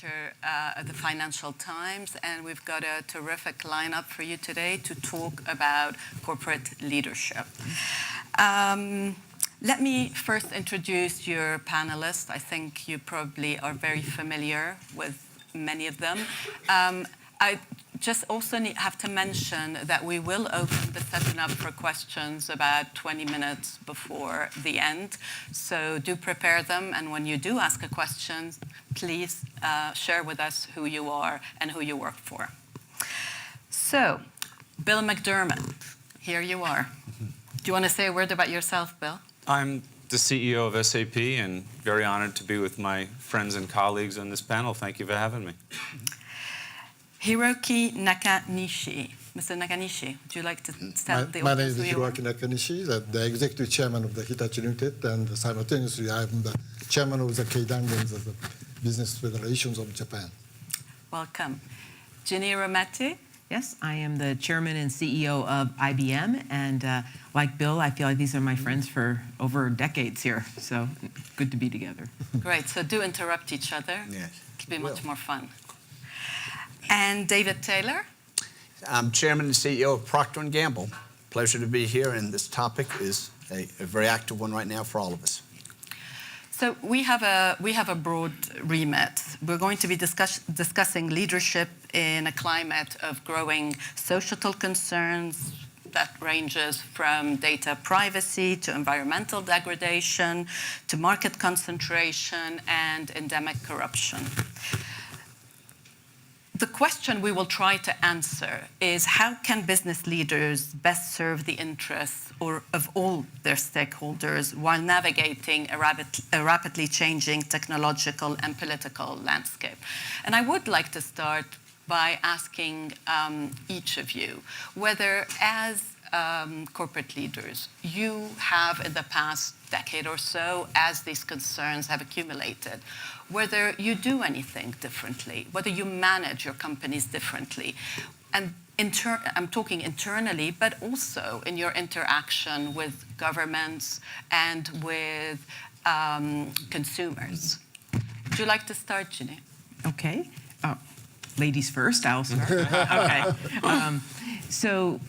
Of the Financial Times, and we've got a terrific lineup for you today to talk about corporate leadership. Let me first introduce your panelists. I think you probably are very familiar with many of them. I just also have to mention that we will open the session up for questions about 20 minutes before the end. So do prepare them, and when you do ask a question, please share with us who you are and who you work for. So, Bill McDermott, here you are. Do you want to say a word about yourself, Bill? I'm the CEO of SAP and very honored to be with my friends and colleagues on this panel. Thank you for having me. Hiroki Nakanishi. Mr. Nakanishi, would you like to tell the audience who you are? My name is Hiroki Nakanishi, the executive chairman of the Hitachi Limited, and simultaneously I'm the chairman of the Keidangens of the Business Federations of Japan. Welcome. Ginny Rometty. Yes, I am the chairman and CEO of IBM, and like Bill, I feel like these are my friends for over decades here, so good to be together. Great, so do interrupt each other. Yes. It'll be much more fun. And David Taylor. I'm chairman and CEO of Procter & Gamble. Pleasure to be here, and this topic is a very active one right now for all of us. So we have a broad remit. We're going to be discussing leadership in a climate of growing societal concerns that ranges from data privacy to environmental degradation to market concentration and endemic corruption. The question we will try to answer is how can business leaders best serve the interests of all their stakeholders while navigating a rapidly changing technological and political landscape? And I would like to start by asking each of you whether, as corporate leaders, you have in the past decade or so, as these concerns have accumulated, whether you do anything differently, whether you manage your companies differently. And I'm talking internally, but also in your interaction with governments and with consumers. Would you like to start, Ginny? Okay. Ladies first, I'll start. Okay. So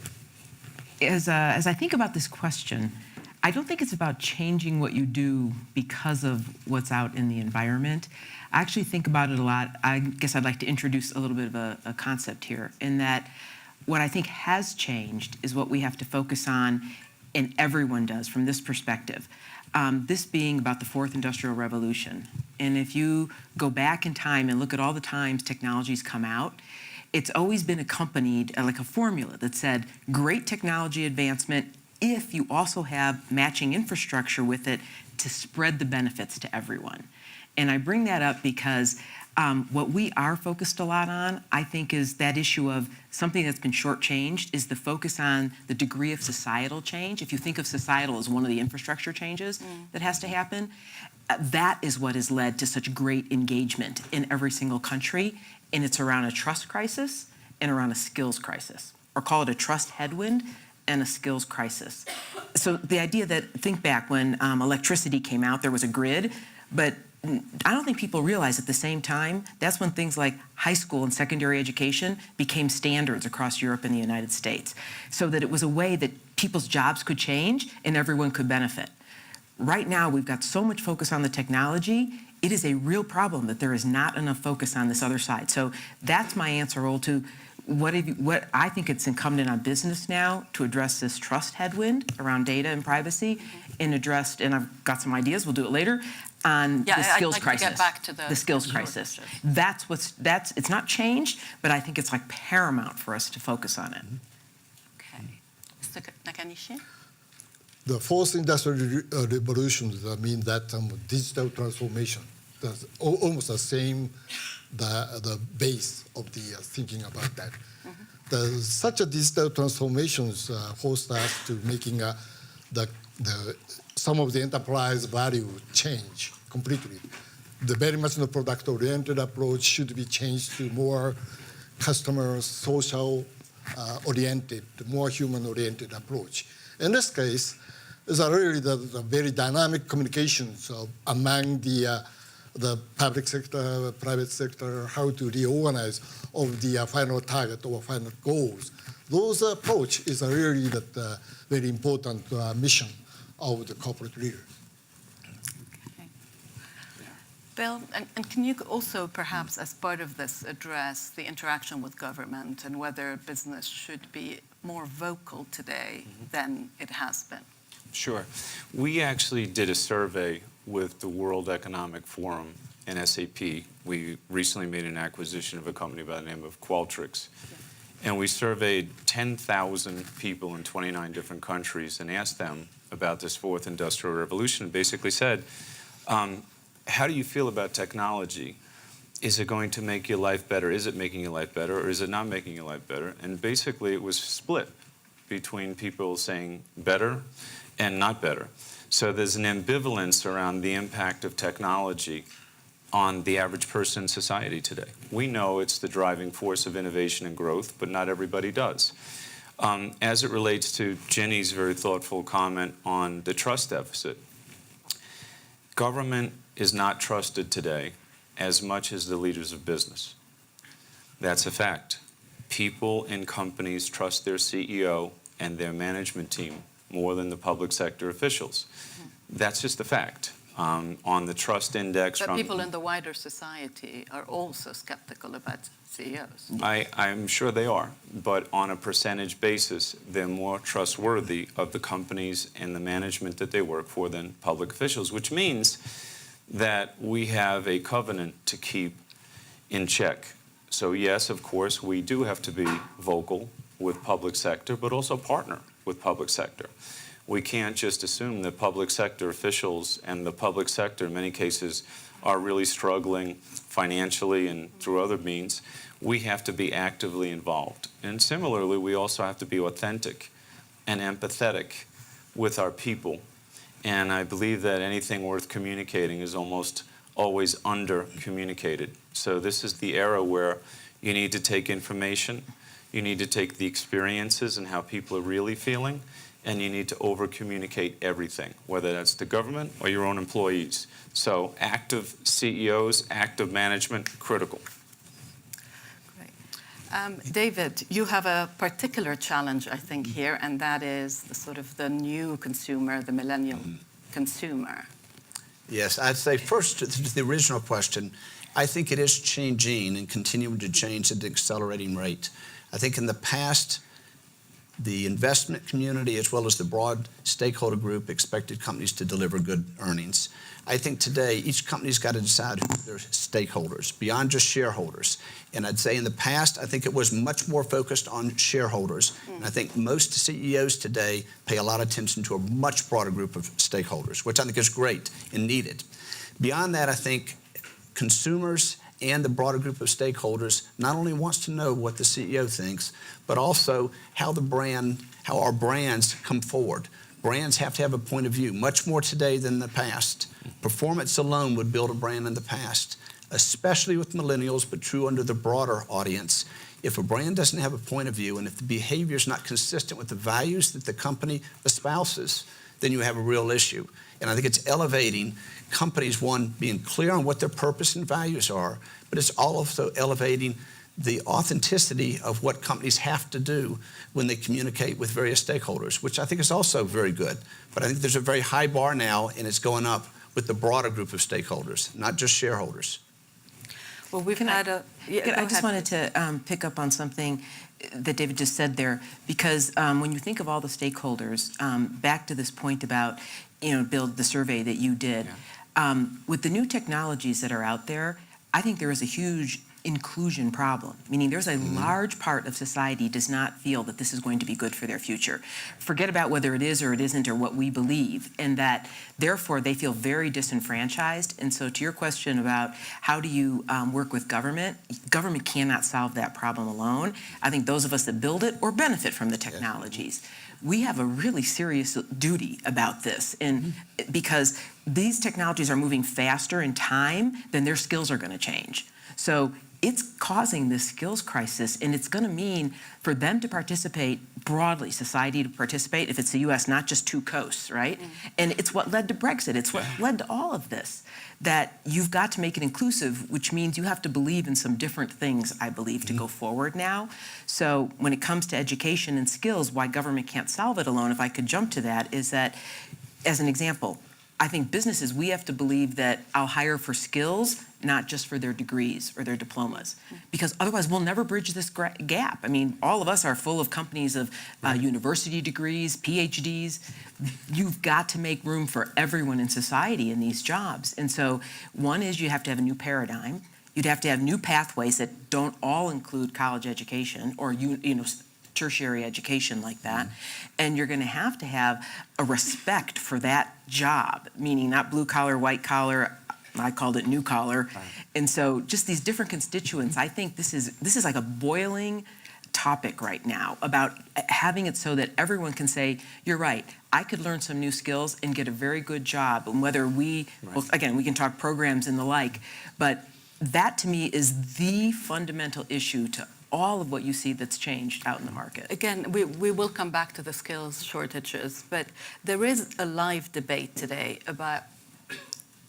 as I think about this question, I don't think it's about changing what you do because of what's out in the environment. I actually think about it a lot. I guess I'd like to introduce a little bit of a concept here, in that what I think has changed is what we have to focus on, and everyone does from this perspective. This being about the fourth industrial revolution. And if you go back in time and look at all the times technologies come out, it's always been accompanied like a formula that said great technology advancement if you also have matching infrastructure with it to spread the benefits to everyone. And I bring that up because what we are focused a lot on, I think, is that issue of something that's been shortchanged is the focus on the degree of societal change. If you think of societal as one of the infrastructure changes that has to happen, that is what has led to such great engagement in every single country. And it's around a trust crisis and around a skills crisis, or call it a trust headwind and a skills crisis. So the idea that, think back when electricity came out, there was a grid, but I don't think people realize at the same time, that's when things like high school and secondary education became standards across Europe and the United States, so that it was a way that people's jobs could change and everyone could benefit. Right now, we've got so much focus on the technology, it is a real problem that there is not enough focus on this other side. So that's my answer, to what I think it's incumbent on business now to address this trust headwind around data and privacy, and I've got some ideas, we'll do it later, on the skills crisis. To get back to the skills crisis. It's not changed, but I think it's like paramount for us to focus on it. Okay. Mr. Nakanishi? The fourth industrial revolution means that digital transformation. That's almost the same, the base of the thinking about that. Such a digital transformations forced us to making some of the enterprise value change completely. The very much the product-oriented approach should be changed to more customer, social oriented, more human-oriented approach. In this case, it's really the very dynamic communications among the the public sector, private sector, how to reorganize of the final target or final goals. Those approach is really the very important mission of the corporate leader. Okay. Bill, and can you also perhaps, as part of this, address the interaction with government and whether business should be more vocal today than it has been? Sure. We actually did a survey with the World Economic Forum and SAP. We recently made an acquisition of a company by the name of Qualtrics. And we surveyed 10,000 people in 29 different countries and asked them about this fourth industrial revolution and basically said, how do you feel about technology? Is it going to make your life better? Is it making your life better, or is it not making your life better? And basically it was split between people saying better and not better. So there's an ambivalence around the impact of technology on the average person in society today. We know it's the driving force of innovation and growth, but not everybody does. As it relates to Jenny's very thoughtful comment on the trust deficit, government is not trusted today as much as the leaders of business. That's a fact. People in companies trust their CEO and their management team more than the public sector officials. That's just a fact. On the trust index But from... people in the wider society are also skeptical about CEOs. I'm sure they are, but on a percentage basis, they're more trustworthy of the companies and the management that they work for than public officials, which means that we have a covenant to keep in check. So yes, of course, we do have to be vocal with public sector, but also partner with public sector. We can't just assume that public sector officials and the public sector in many cases are really struggling financially and through other means. We have to be actively involved. And similarly, we also have to be authentic and empathetic with our people. And I believe that anything worth communicating is almost always under-communicated. So this is the era where you need to take information, you need to take the experiences and how people are really feeling, and you need to over-communicate everything, whether that's the government or your own employees. So active CEOs, active management, critical. Great. David, you have a particular challenge, I think, here, and that is the sort of the new consumer, the millennial consumer. Yes, I'd say first to the original question, I think it is changing and continuing to change at an accelerating rate. I think in the past, the investment community as well as the broad stakeholder group expected companies to deliver good earnings. I think today each company's got to decide who their stakeholders, beyond just shareholders. And I'd say in the past, I think it was much more focused on shareholders. And I think most CEOs today pay a lot of attention to a much broader group of stakeholders, which I think is great and needed. Beyond that, I think consumers and the broader group of stakeholders not only wants to know what the CEO thinks, but also how our brands come forward. Brands have to have a point of view, much more today than in the past. Performance alone would build a brand in the past, especially with millennials, but true under the broader audience. If a brand doesn't have a point of view and if the behavior is not consistent with the values that the company espouses, then you have a real issue. And I think it's elevating companies, one, being clear on what their purpose and values are, but it's also elevating the authenticity of what companies have to do when they communicate with various stakeholders, which I think is also very good. But I think there's a very high bar now, and it's going up with the broader group of stakeholders, not just shareholders. Well, we've had a... I just wanted to pick up on something that David just said there, because when you think of all the stakeholders, back to this point about, Bill, the survey that you did, with the new technologies that are out there, I think there is a huge inclusion problem, meaning there's a large part of society does not feel that this is going to be good for their future. Forget about whether it is or it isn't or what we believe, and that therefore they feel very disenfranchised. And so to your question about how do you work with government cannot solve that problem alone. I think those of us that build it or benefit from the technologies, we have a really serious duty about this, and because these technologies are moving faster in time than their skills are going to change. So it's causing this skills crisis, and it's going to mean for them to participate broadly, society to participate, if it's the U.S., not just two coasts, right? And it's what led to Brexit. It's what led to all of this, that you've got to make it inclusive, which means you have to believe in some different things, I believe, to go forward now. So when it comes to education and skills, why government can't solve it alone, if I could jump to that, is that, as an example, I think businesses, we have to believe that I'll hire for skills, not just for their degrees or their diplomas, because otherwise we'll never bridge this gap. I mean, all of us are full of companies of university degrees, PhDs. You've got to make room for everyone in society in these jobs. And so one is you have to have a new paradigm. You'd have to have new pathways that don't all include college education or tertiary education like that. And you're going to have a respect for that job, meaning not blue collar, white collar. I called it new collar. Right. And so just these different constituents, I think this is like a boiling topic right now about having it so that everyone can say, you're right, I could learn some new skills and get a very good job. And whether well, again, we can talk programs and the like, but that to me is the fundamental issue to all of what you see that's changed out in the market. Again, we will come back to the skills shortages, but there is a live debate today about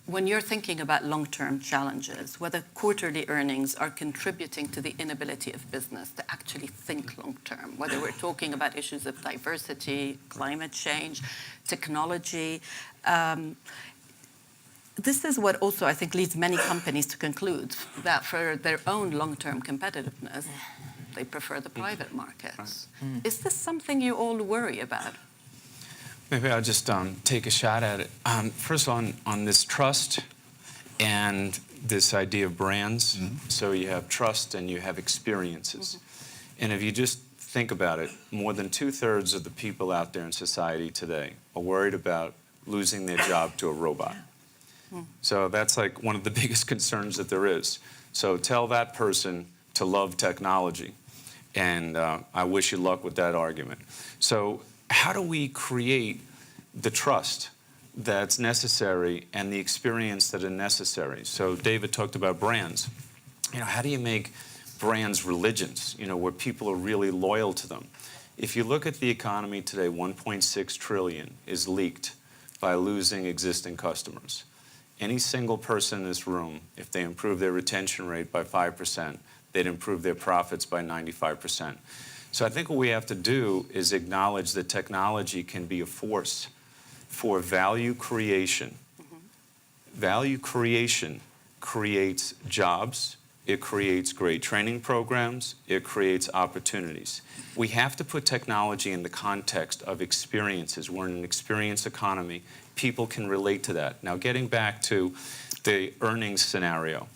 when you're thinking about long-term challenges, whether quarterly earnings are contributing to the inability of business to actually think long-term, whether we're talking about issues of diversity, climate change, technology. This is what also, I think, leads many companies to conclude that for their own long-term competitiveness, they prefer the private markets. Is this something you all worry about? Maybe I'll just take a shot at it. First on this trust and this idea of brands. So you have trust and you have experiences. And if you just think about it, more than 2/3 of the people out there in society today are worried about losing their job to a robot. So that's like one of the biggest concerns that there is. So tell that person to love technology, and I wish you luck with that argument. So how do we create the trust that's necessary and the experience that are necessary? So David talked about brands. How do you make brands religions, where people are really loyal to them? If you look at the economy today, 1.6 trillion is leaked by losing existing customers. Any single person in this room, if they improve their retention rate by 5%, they'd improve their profits by 95%. So I think what we have to do is acknowledge that technology can be a force for value creation. Value creation creates jobs, it creates great training programs, it creates opportunities. We have to put technology in the context of experiences. We're in an experience economy. People can relate to that. Now, getting back to the earnings scenario,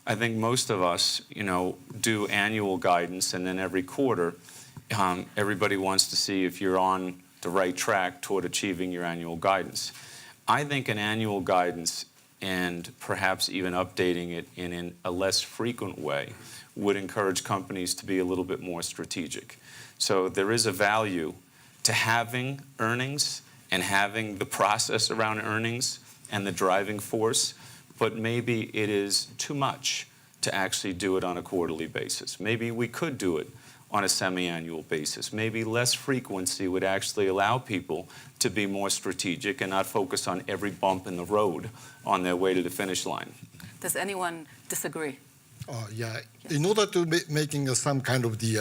I think most of us, do annual guidance, and then every quarter, everybody wants to see if you're on the right track toward achieving your annual guidance. I think an annual guidance and perhaps even updating it in a less frequent way would encourage companies to be a little bit more strategic. So there is a value to having earnings and having the process around earnings and the driving force, but maybe it is too much to actually do it on a quarterly basis. Maybe we could do it on a semi-annual basis. Maybe less frequency would actually allow people to be more strategic and not focus on every bump in the road on their way to the finish line. Does anyone disagree? Yeah. In order to making some kind of the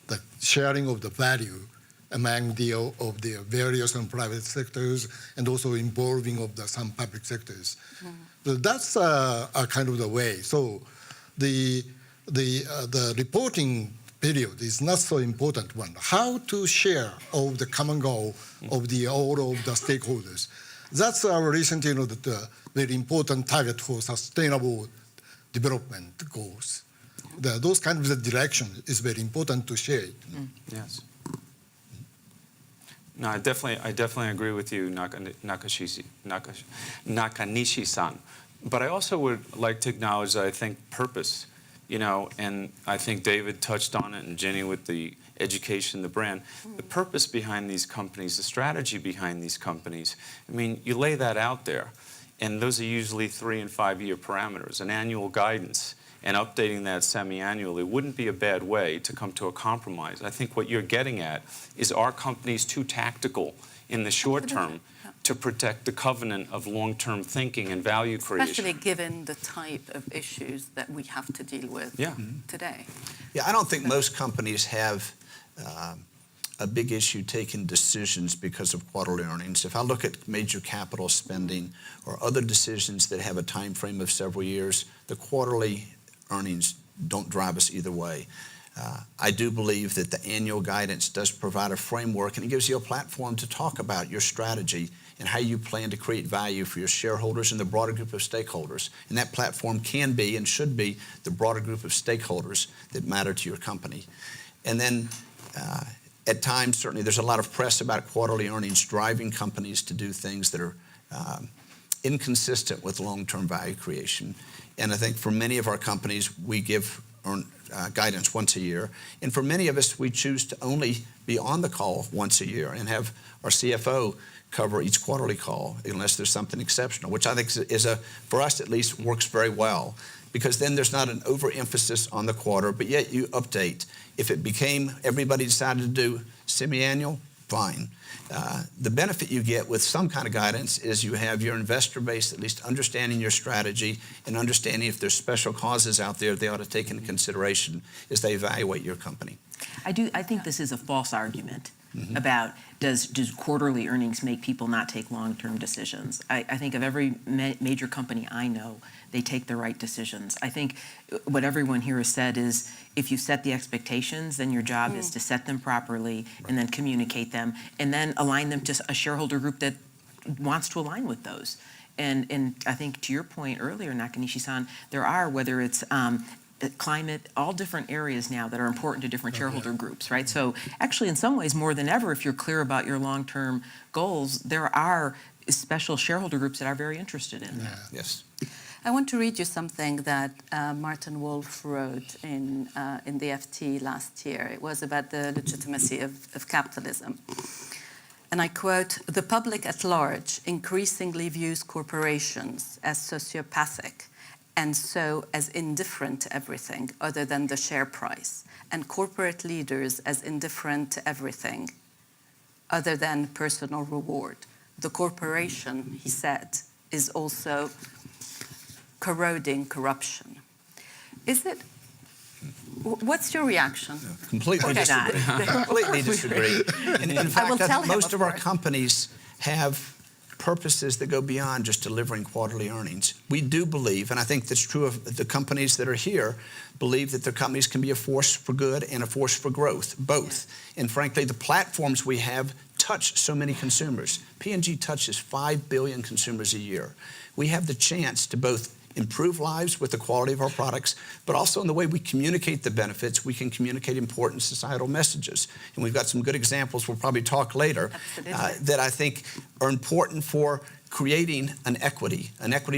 the sharing of the value among the various and private sectors, and also involving of some public sectors, that's a kind of the way. So the reporting period is not so important one. How to share of the common goal of all of the stakeholders. That's our recent, the very important target for sustainable development goals. Those kind of the direction is very important to share it. Yes. No, I definitely agree with you, Nakanishi-san. But I also would like to acknowledge that I think purpose, and I think David touched on it, and Jenny with the education, the brand, the purpose behind these companies, the strategy behind these companies. I mean, you lay that out there, and those are usually 3- and 5-year parameters. An annual guidance and updating that semi-annually wouldn't be a bad way to come to a compromise. I think what you're getting at is, are companies too tactical in the short term to protect the covenant of long-term thinking and value creation? Especially given the type of issues that we have to deal with today. Yeah, I don't think most companies have a big issue taking decisions because of quarterly earnings. If I look at major capital spending or other decisions that have a time frame of several years, the quarterly earnings don't drive us either way. I do believe that the annual guidance does provide a framework, and it gives you a platform to talk about your strategy and how you plan to create value for your shareholders and the broader group of stakeholders. And that platform can be and should be the broader group of stakeholders that matter to your company. And then at times, certainly, there's a lot of press about quarterly earnings driving companies to do things that are inconsistent with long-term value creation. And I think for many of our companies, we give guidance once a year. And for many of us, we choose to only be on the call once a year and have our CFO cover each quarterly call unless there's something exceptional, which I think is for us at least, works very well. Because then there's not an overemphasis on the quarter, but yet you update. If it became, everybody decided to do semi-annual, fine. The benefit you get with some kind of guidance is you have your investor base at least understanding your strategy and understanding if there's special causes out there they ought to take into consideration as they evaluate your company. I think this is a false argument about does quarterly earnings make people not take long-term decisions. I think of every major company I know, they take the right decisions. I think what everyone here has said is if you set the expectations, then your job is to set them properly and then communicate them and then align them to a shareholder group that wants to align with those. And I think to your point earlier, Nakanishi-san, there are, whether it's climate, all different areas now that are important to different shareholder groups, right? So actually, in some ways, more than ever, if you're clear about your long-term goals, there are special shareholder groups that are very interested in that. Yes. I want to read you something that Martin Wolf wrote in the FT last year. It was about the legitimacy of capitalism. And I quote, "The public at large increasingly views corporations as sociopathic and so as indifferent to everything other than the share price, and corporate leaders as indifferent to everything other than personal reward. The corporation," he said, "is also corroding corruption." Is it? What's your reaction? Completely Okay. disagree. Completely disagree. And in fact, I think most of our course. companies have purposes that go beyond just delivering quarterly earnings. We do believe, and I think that's true of the companies that are here, believe that their companies can be a force for good and a force for growth, both. And frankly, the platforms we have touch so many consumers. P&G touches 5 billion consumers a year. We have the chance to both improve lives with the quality of our products, but also in the way we communicate the benefits, we can communicate important societal messages. And we've got some good examples, we'll probably talk later, that I think are important for creating an equity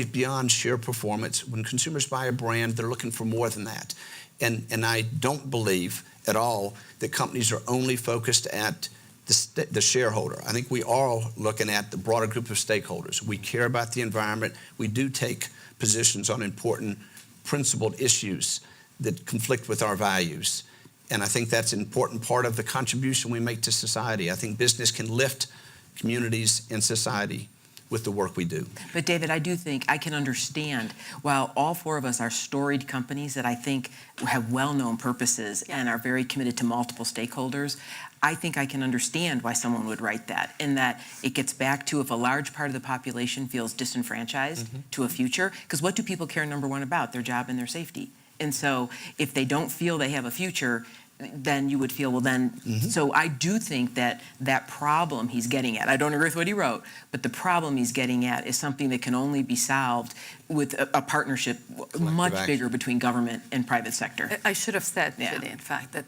beyond sheer performance. When consumers buy a brand, they're looking for more than that. And I don't believe at all that companies are only focused at the shareholder. I think we are looking at the broader group of stakeholders. We care about the environment. We do take positions on important principled issues that conflict with our values. And I think that's an important part of the contribution we make to society. I think business can lift communities and society with the work we do. But David, I do think I can understand, while all four of us are storied companies that I think have well-known purposes and are very committed to multiple stakeholders, I think I can understand why someone would write that, in that it gets back to if a large part of the population feels disenfranchised to a future, because what do people care, number one, about? Their job and their safety. And so if they don't feel they have a future, then you would feel, well, then, so I do think that that problem he's getting at, I don't agree with what he wrote, but the problem he's getting at is something that can only be solved with a partnership much bigger between government and private sector. I should have said, really, in fact, that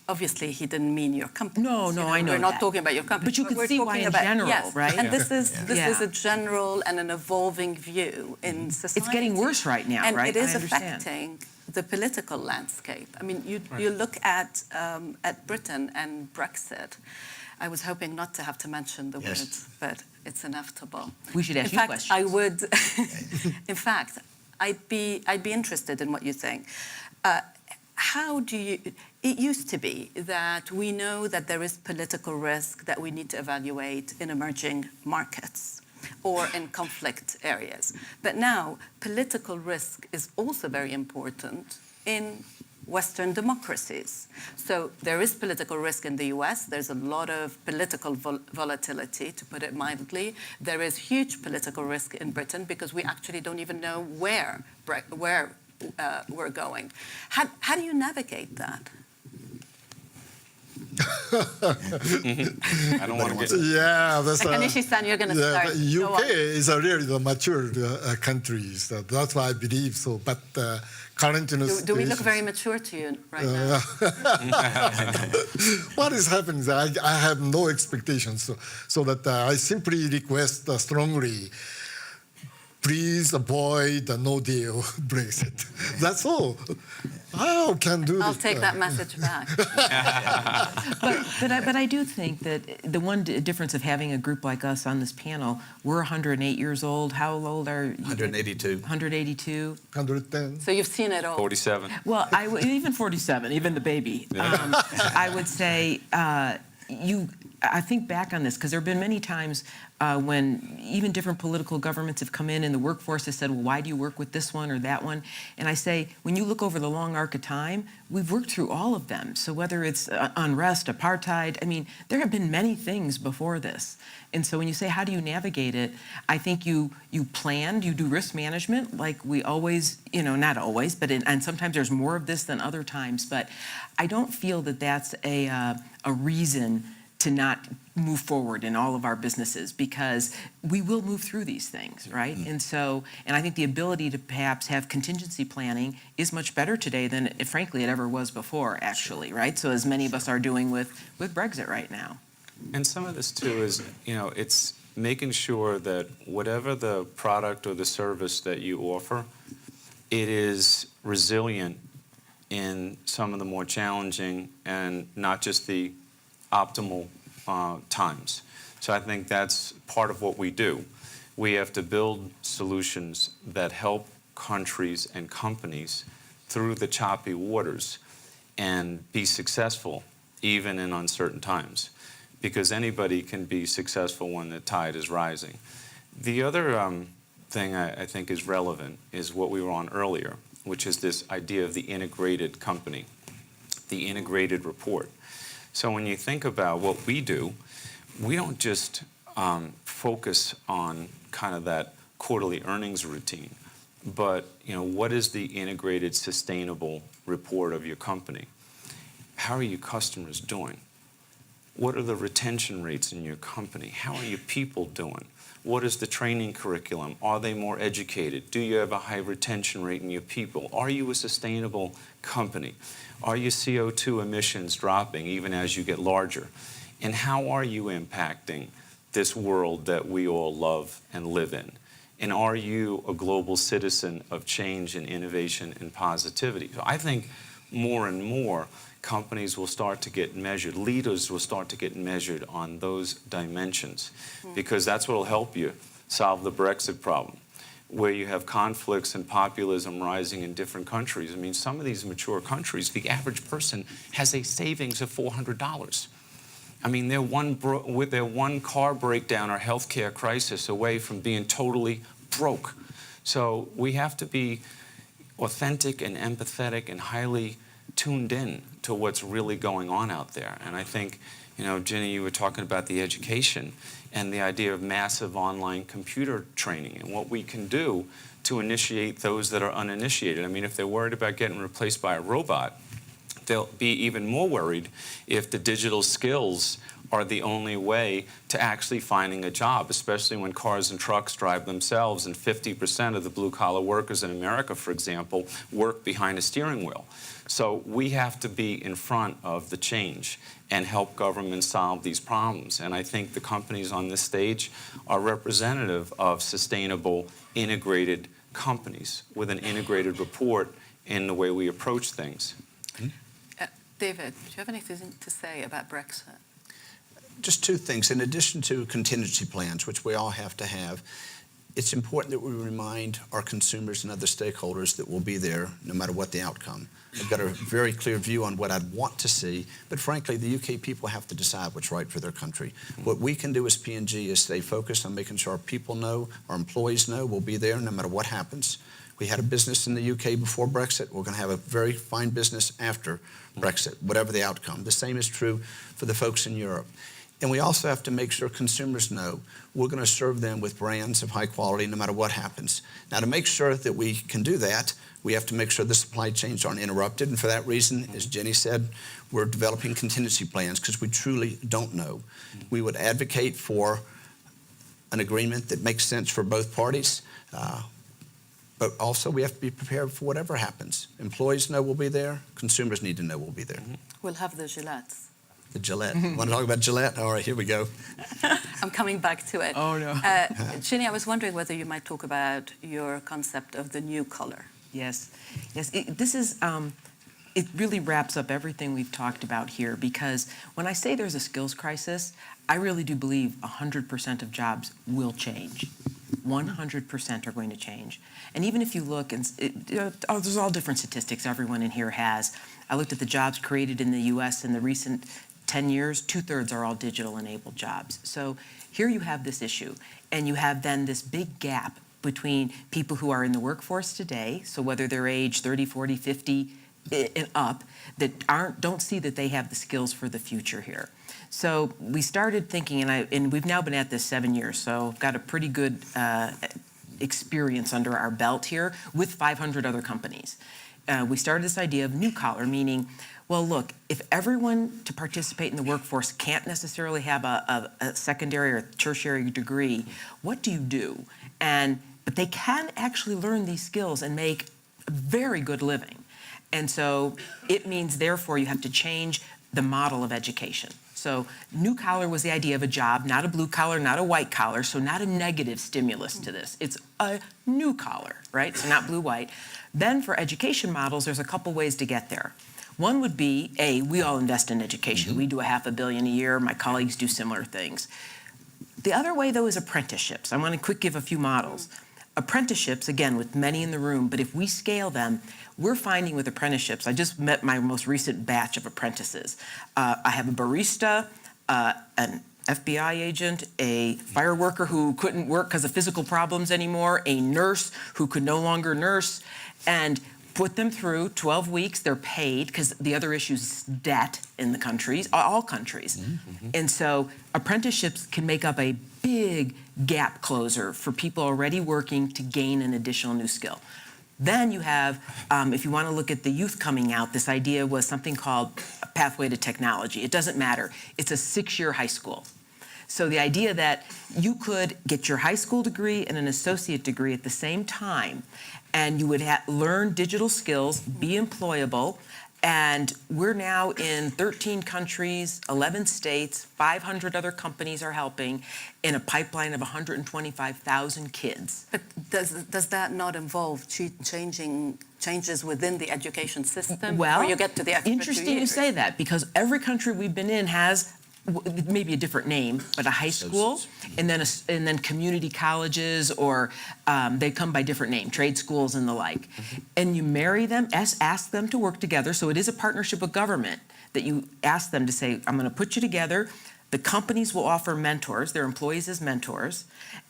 obviously he didn't mean your company. No, I know We're not talking about your company. But you can see why in general, right? And this is a general and an evolving view in society. It's getting worse right now, and right? it is affecting the political landscape. I mean, you look at Britain and Brexit. I was hoping not to have to mention the word, but it's inevitable. We should ask you questions. In fact, I'd be interested in what you think. How do you? It used to be that we know that there is political risk that we need to evaluate in emerging markets or in conflict areas. But now, political risk is also very important in Western democracies. So there is political risk in the US. There's a lot of political volatility, to put it mildly. There is huge political risk in Britain because we actually don't even know where we're going. How do you navigate that? I don't want to get... Yeah, that's Kanishi-san, you're going to start. The Go UK on. is a really the mature country. So that's why I believe so. But current Do we look situation- very mature to you right now? What is happening is I have no expectations. So that I simply request strongly, please avoid the no deal Brexit. That's all. How can do I'll this? take that message back. But I do think that the one difference of having a group like us on this panel, we're 108 years old. How old are you? 182. 182. 110. So you've seen it all. 47. Well, even 47, even the baby. I would say I think back on this because there have been many times when even different political governments have come in and the workforce has said, well, why do you work with this one or that one? And I say, when you look over the long arc of time, we've worked through all of them. So whether it's unrest, apartheid, I mean, there have been many things before this. And so when you say, how do you navigate it? I think you planned, you do risk management like we always, not always, but and sometimes there's more of this than other times. But I don't feel that that's a reason to not move forward in all of our businesses because we will move through these things, right? Mm-hmm. And I think the ability to perhaps have contingency planning is much better today than, frankly, it ever was before, actually, right? So as many of us are doing with Brexit right now. And some of this, too, is, it's making sure that whatever the product or the service that you offer, it is resilient in some of the more challenging and not just the optimal times. So I think that's part of what we do. We have to build solutions that help countries and companies through the choppy waters and be successful even in uncertain times, because anybody can be successful when the tide is rising. The other thing I think is relevant is what we were on earlier, which is this idea of the integrated company, the integrated report. So when you think about what we do, we don't just focus on kind of that quarterly earnings routine, but what is the integrated sustainable report of your company? How are your customers doing? What are the retention rates in your company? How are your people doing? What is the training curriculum? Are they more educated? Do you have a high retention rate in your people? Are you a sustainable company? Are your CO2 emissions dropping even as you get larger? And how are you impacting this world that we all love and live in? And are you a global citizen of change and innovation and positivity? So I think more and more companies will start to get measured, leaders will start to get measured on those dimensions, because that's what will help you solve the Brexit problem, where you have conflicts and populism rising in different countries. I mean, some of these mature countries, the average person has a savings of $400. I mean, they're with their one car breakdown or healthcare crisis away from being totally broke. So we have to be authentic and empathetic and highly tuned in to what's really going on out there. And I think, Ginny, you were talking about the education and the idea of massive online computer training and what we can do to initiate those that are uninitiated. I mean, if they're worried about getting replaced by a robot, they'll be even more worried if the digital skills are the only way to actually finding a job, especially when cars and trucks drive themselves and 50% of the blue-collar workers in America, for example, work behind a steering wheel. So we have to be in front of the change and help governments solve these problems. And I think the companies on this stage are representative of sustainable, integrated companies with an integrated report in the way we approach things. David, do you have anything to say about Brexit? Just two things. In addition to contingency plans, which we all have to have, it's important that we remind our consumers and other stakeholders that we'll be there no matter what the outcome. I've got a very clear view on what I'd want to see, but frankly, the UK people have to decide what's right for their country. What we can do as P&G is stay focused on making sure our people know, our employees know we'll be there no matter what happens. We had a business in the UK before Brexit. We're going to have a very fine business after Brexit, whatever the outcome. The same is true for the folks in Europe. And we also have to make sure consumers know we're going to serve them with brands of high quality no matter what happens. Now, to make sure that we can do that, we have to make sure the supply chains aren't interrupted. And for that reason, as Jenny said, we're developing contingency plans because we truly don't know. We would advocate for an agreement that makes sense for both parties. But also, we have to be prepared for whatever happens. Employees know we'll be there. Consumers need to know we'll be there. We'll have the Gillettes. The Gillette. Want to talk about Gillette? All right, here we go. I'm coming back to it. Oh, no. Ginny, I was wondering whether you might talk about your concept of the new color. Yes. This is, it really wraps up everything we've talked about here, because when I say there's a skills crisis, I really do believe 100% of jobs will change. 100% are going to change. And even if you look, and there's all different statistics everyone in here has. I looked at the jobs created in the U.S. in the recent 10 years, 2/3 are all digital-enabled jobs. So here you have this issue, and you have then this big gap between people who are in the workforce today, so whether they're age 30, 40, 50 and up, that don't see that they have the skills for the future here. So we started thinking, and we've now been at this 7 years, so got a pretty good experience under our belt here with 500 other companies. We started this idea of new collar, meaning, well, look, if everyone to participate in the workforce can't necessarily have a secondary or tertiary degree, what do you do? But they can actually learn these skills and make a very good living. And so it means, therefore, you have to change the model of education. So new collar was the idea of a job, not a blue collar, not a white collar, so not a negative stimulus to this. It's a new collar, right? So not blue, white. Then for education models, there's a couple ways to get there. One would be, we all invest in education. We do $500 million a year. My colleagues do similar things. The other way, though, is apprenticeships. I want to give a few models. Apprenticeships, again, with many in the room, but if we scale them, we're finding with apprenticeships, I just met my most recent batch of apprentices. I have a barista, an FBI agent, a fire worker who couldn't work because of physical problems anymore, a nurse who could no longer nurse, and put them through 12 weeks. They're paid, because the other issue is debt in the countries, all countries. Mm-hmm. And so apprenticeships can make up a big gap closer for people already working to gain an additional new skill. Then you have, if you want to look at the youth coming out, this idea was something called a pathway to technology. It doesn't matter. It's a 6-year high school. So the idea that you could get your high school degree and an associate degree at the same time, and you would learn digital skills, be employable, and we're now in 13 countries, 11 states, 500 other companies are helping in a pipeline of 125,000 kids. But does that not involve changes within the education system? Well, before you get to the extra 2 interesting you years? say that, because every country we've been in has maybe a different name, but a high school, and then community colleges, or they come by different name, trade schools and the like. Mm-hmm. And you marry them, ask them to work together. So it is a partnership with government that you ask them to say, I'm going to put you together. The companies will offer mentors, their employees as mentors,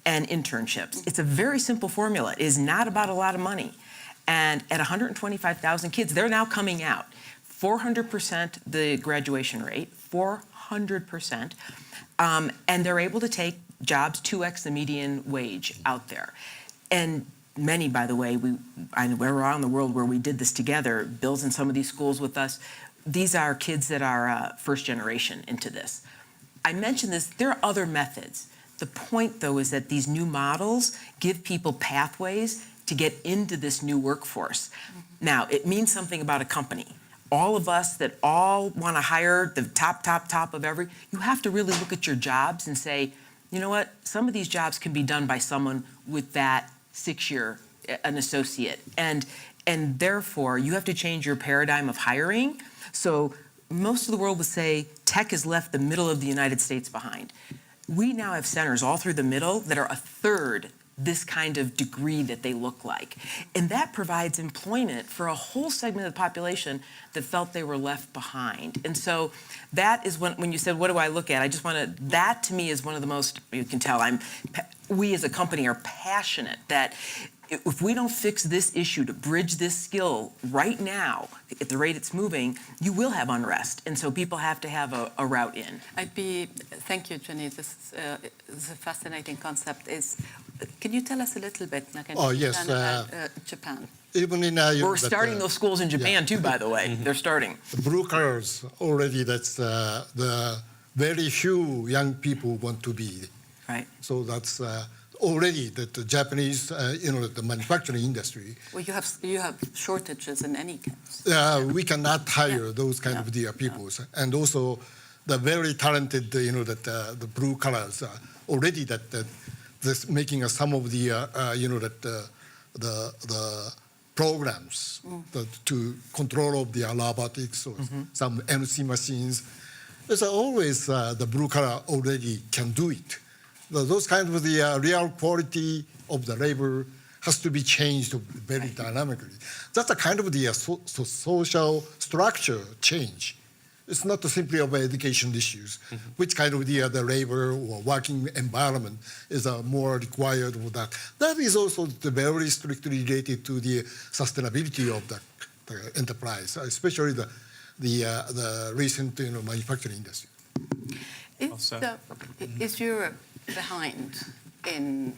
and internships. It's a very simple formula. It is not about a lot of money. And at 125,000 kids, they're now coming out. 400% the graduation rate, 400%, and they're able to take jobs 2x the median wage out there. And many, by the way, we're around the world where we did this together. Bill's in some of these schools with us. These are kids that are first generation into this. I mentioned this, there are other methods. The point, though, is that these new models give people pathways to get into this new workforce. Mm-hmm. Now, it means something about a company. All of us that all want to hire the top of you have to really look at your jobs and say, you know what, some of these jobs can be done by someone with that 6-year, an associate. And therefore, you have to change your paradigm of hiring. So most of the world would say tech has left the middle of the United States behind. We now have centers all through the middle that are 1/3 this kind of degree that they look like. And that provides employment for a whole segment of the population that felt they were left behind. And so that is when you said, what do I look at? I just want to, that to me is one of the most, you can tell we as a company are passionate that if we don't fix this issue to bridge this skill right now, at the rate it's moving, you will have unrest. And so people have to have a route in. Thank you, Jenny. This is a fascinating concept. Can you tell us a little bit, Nakane, Oh, yes, about Japan? Even in We're starting those schools in Japan too, by the way. They're starting. the blue collars already. That's the very few young people want to be. Right. So that's already that the Japanese, the manufacturing industry. Well, you have shortages in any case. We cannot hire those kind of people, and also the very talented, the blue collars already that's making some of the, the programs to control of the robotics or some MC machines. There's always the blue collar already can do it. Those kind of the real quality of the labor has to be changed very dynamically. That's a kind of the social structure change. It's not simply of education issues. Which kind of the labor or working environment is more required for that. That is also very strictly related to the sustainability of the enterprise, especially the recent manufacturing industry. Is Europe behind in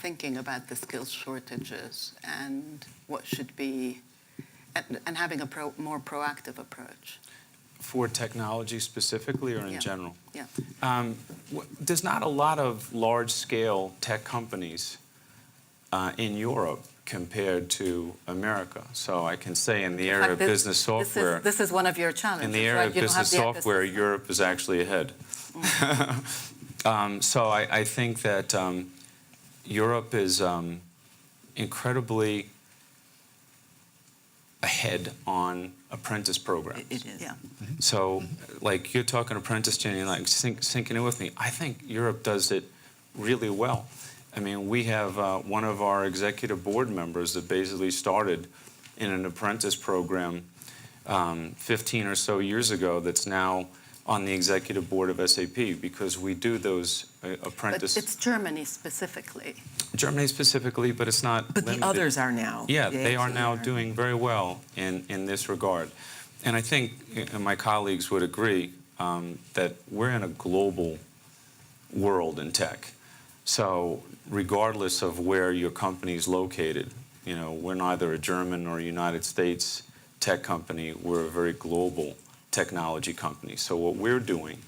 thinking about the skills shortages and what should be, and having a more proactive approach? For technology specifically or in general? Yeah. There's not a lot of large-scale tech companies in Europe compared to America. So I can say in the area of business software... This is one of your challenges, in the area of business software, Europe is actually ahead. So I think that Europe is incredibly ahead on apprentice programs. It is. Yeah. So, like you're talking apprentice, Jenny, like sinking in with me. I think Europe does it really well. I mean, we have one of our executive board members that basically started in an apprentice program 15 or so years ago that's now on the executive board of SAP because we do those apprentice... But it's Germany specifically. Germany specifically, but it's not But limited. the others are now. Yeah, they are now doing very well in this regard. And I think my colleagues would agree that we're in a global world in tech. So regardless of where your company is located, we're neither a German or a United States tech company. We're a very global technology company. So what we're doing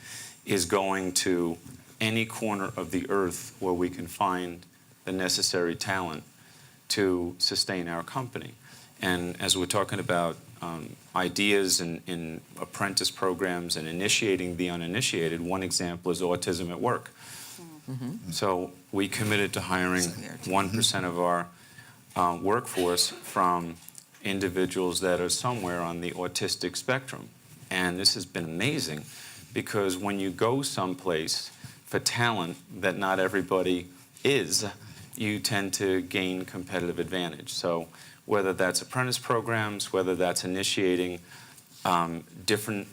is going to any corner of the earth where we can find the necessary talent to sustain our company. And as we're talking about ideas in apprentice programs and initiating the uninitiated, one example is autism at work. So we committed to hiring 1% of our workforce from individuals that are somewhere on the autistic spectrum. And this has been amazing because when you go someplace for talent that not everybody is, you tend to gain competitive advantage. So whether that's apprentice programs, whether that's initiating different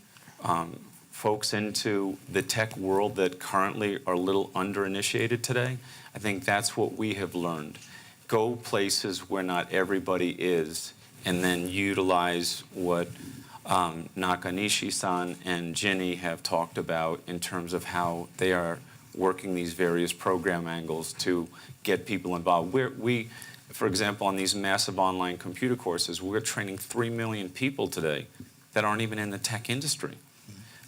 folks into the tech world that currently are a little under-initiated today, I think that's what we have learned. Go places where not everybody is, and then utilize what Nakanishi-san and Ginny have talked about in terms of how they are working these various program angles to get people involved. We, for example, on these massive online computer courses, we're training 3 million people today that aren't even in the tech industry.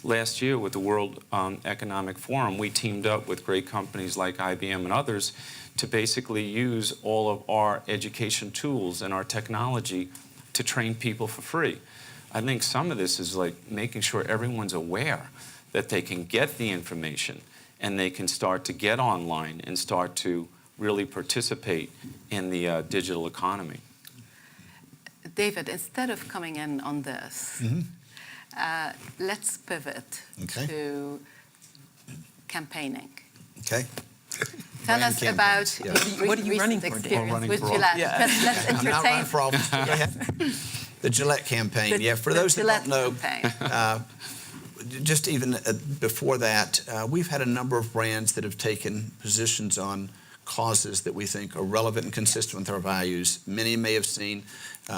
Last year with the World Economic Forum, we teamed up with great companies like IBM and others to basically use all of our education tools and our technology to train people for free. I think some of this is like making sure everyone's aware that they can get the information and they can start to get online and start to really participate in the digital economy. David, instead of coming in on this, let's pivot to campaigning. Okay. Tell brand us campaigns. about Yeah. your What are you running recent for, Dave? experience running with for Gillette. office. Let's I'm not running entertain for office. Go ahead. The Gillette campaign. the- Yeah, for the those that Gillette don't know, campaign. just even before that, we've had a number of brands that have taken positions on causes that we think are relevant and consistent with our values. Many may have seen,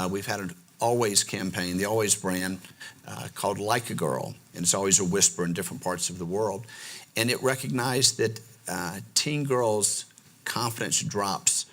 we've had an Always campaign, the Always brand, called Like a Girl, and it's always a whisper in different parts of the world. And it recognized that teen girls' confidence drops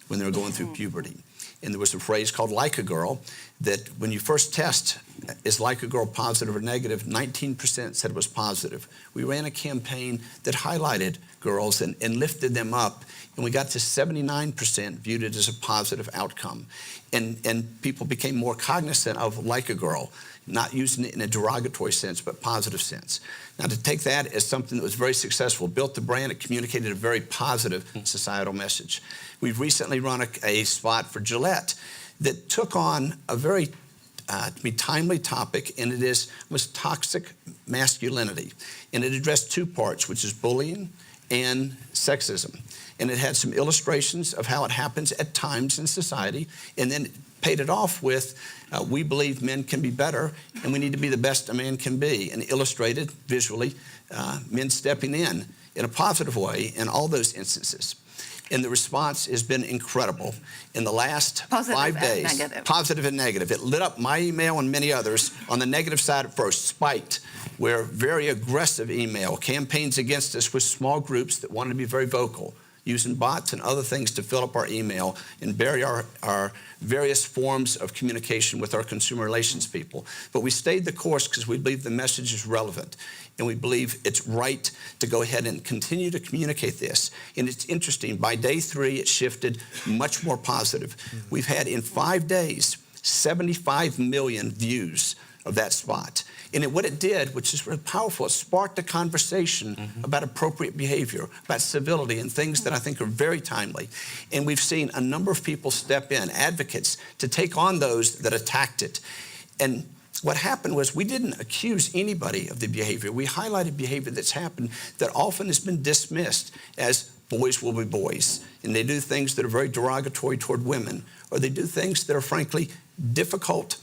when they're going through puberty. And there was a phrase called Like a Girl that when you first test, is Like a Girl positive or negative, 19% said it was positive. We ran a campaign that highlighted girls and lifted them up, and we got to 79% viewed it as a positive outcome. And people became more cognizant of Like a Girl, not using it in a derogatory sense, but positive sense. Now, to take that as something that was very successful, built the brand, it communicated a very positive societal message. We've recently run a spot for Gillette that took on a very timely topic, and it was toxic masculinity. And it addressed two parts, which is bullying and sexism. And it had some illustrations of how it happens at times in society, and then paid it off with, we believe men can be better, and we need to be the best a man can be, and illustrated visually men stepping in a positive way in all those instances. And the response has been incredible. In the last Positive 5 and days, negative. positive and negative. It lit up my email and many others. On the negative side at first, spiked, where very aggressive email, campaigns against us with small groups that wanted to be very vocal, using bots and other things to fill up our email and bury our various forms of communication with our consumer relations people. But we stayed the course because we believe the message is relevant, and we believe it's right to go ahead and continue to communicate this. And it's interesting, by day 3, it shifted much more positive. We've had in 5 days, 75 million views of that spot. And what it did, which is really powerful, it sparked a conversation about appropriate behavior, about civility, and things that I think are very timely. And we've seen a number of people step in, advocates, to take on those that attacked it. And what happened was we didn't accuse anybody of the behavior. We highlighted behavior that's happened that often has been dismissed as boys will be boys. And they do things that are very derogatory toward women, or they do things that are frankly difficult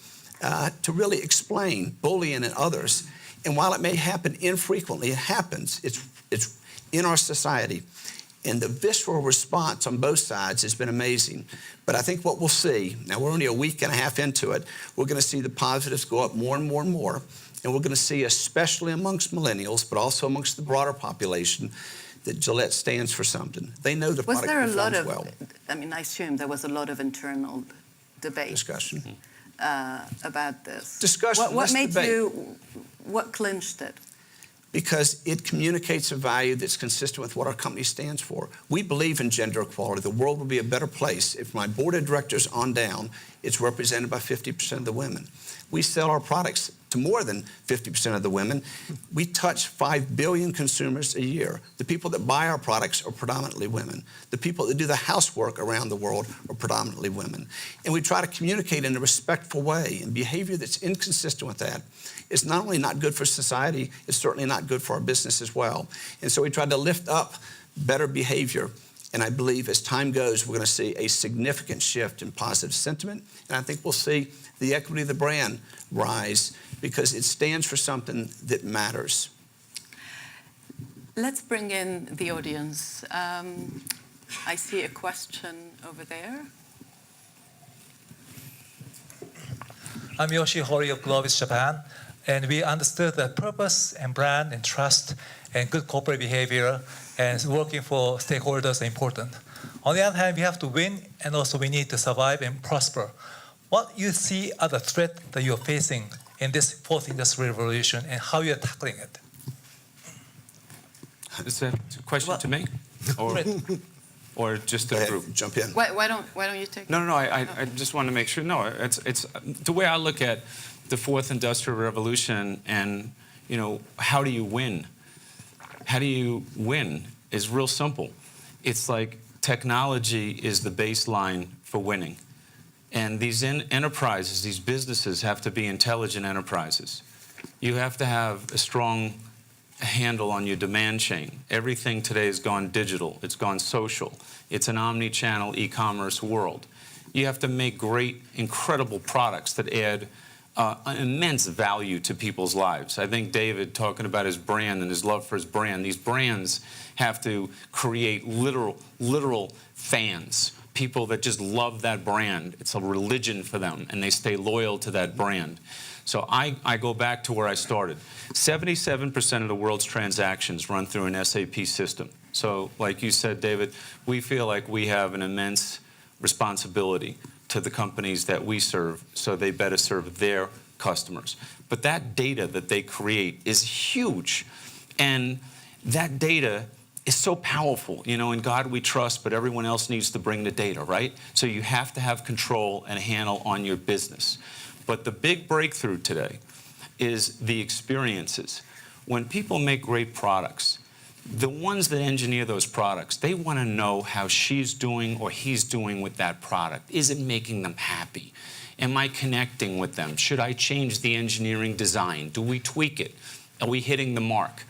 to really explain, bullying and others. And while it may happen infrequently, it happens. It's in our society. And the visceral response on both sides has been amazing. But I think what we'll see, now we're only a week and a half into it, we're going to see the positives go up more and more and more. And we're going to see, especially amongst millennials, but also amongst the broader population, that Gillette stands for something. They know the product performs well. Was there a lot of, I mean, I assume there was a lot of internal debate. Discussion. About this. Discussion, What less made debate. what clinched it? Because it communicates a value that's consistent with what our company stands for. We believe in gender equality. The world will be a better place if my board of directors on down, it's represented by 50% of the women. We sell our products to more than 50% of the women. We touch 5 billion consumers a year. The people that buy our products are predominantly women. The people that do the housework around the world are predominantly women. And we try to communicate in a respectful way, and behavior that's inconsistent with that is not only not good for society, it's certainly not good for our business as well. And so we try to lift up better behavior. And I believe as time goes, we're going to see a significant shift in positive sentiment. And I think we'll see the equity of the brand rise because it stands for something that matters. Let's bring in the audience. I see a question over there. I'm Yoshi Hori of Globis Japan, and we understood that purpose and brand and trust and good corporate behavior and working for stakeholders are important. On the other hand, we have to win, and also we need to survive and prosper. What you see are the threats that you're facing in this fourth industrial revolution, and how you're tackling it? Is that a question to me? Or just Go the ahead, group? jump in. Why don't you take? No, I just want to make sure. No, it's the way I look at the fourth industrial revolution, and how do you win? How do you win is real simple. It's like technology is the baseline for winning. And these enterprises, these businesses have to be intelligent enterprises. You have to have a strong a handle on your demand chain. Everything today has gone digital. It's gone social. It's an omni-channel e-commerce world. You have to make great, incredible products that add an immense value to people's lives. I think David, talking about his brand and his love for his brand, these brands have to create literal fans, people that just love that brand. It's a religion for them, and they stay loyal to that brand. So I go back to where I started. 77% of the world's transactions run through an SAP system. So like you said, David, we feel like we have an immense responsibility to the companies that we serve, so they better serve their customers. But that data that they create is huge. And that data is so powerful. You know, in God we trust, but everyone else needs to bring the data, right? So you have to have control and a handle on your business. But the big breakthrough today is the experiences. When people make great products, the ones that engineer those products, they want to know how she's doing or he's doing with that product. Is it making them happy? Am I connecting with them? Should I change the engineering design? Do we tweak it? Are we hitting the mark?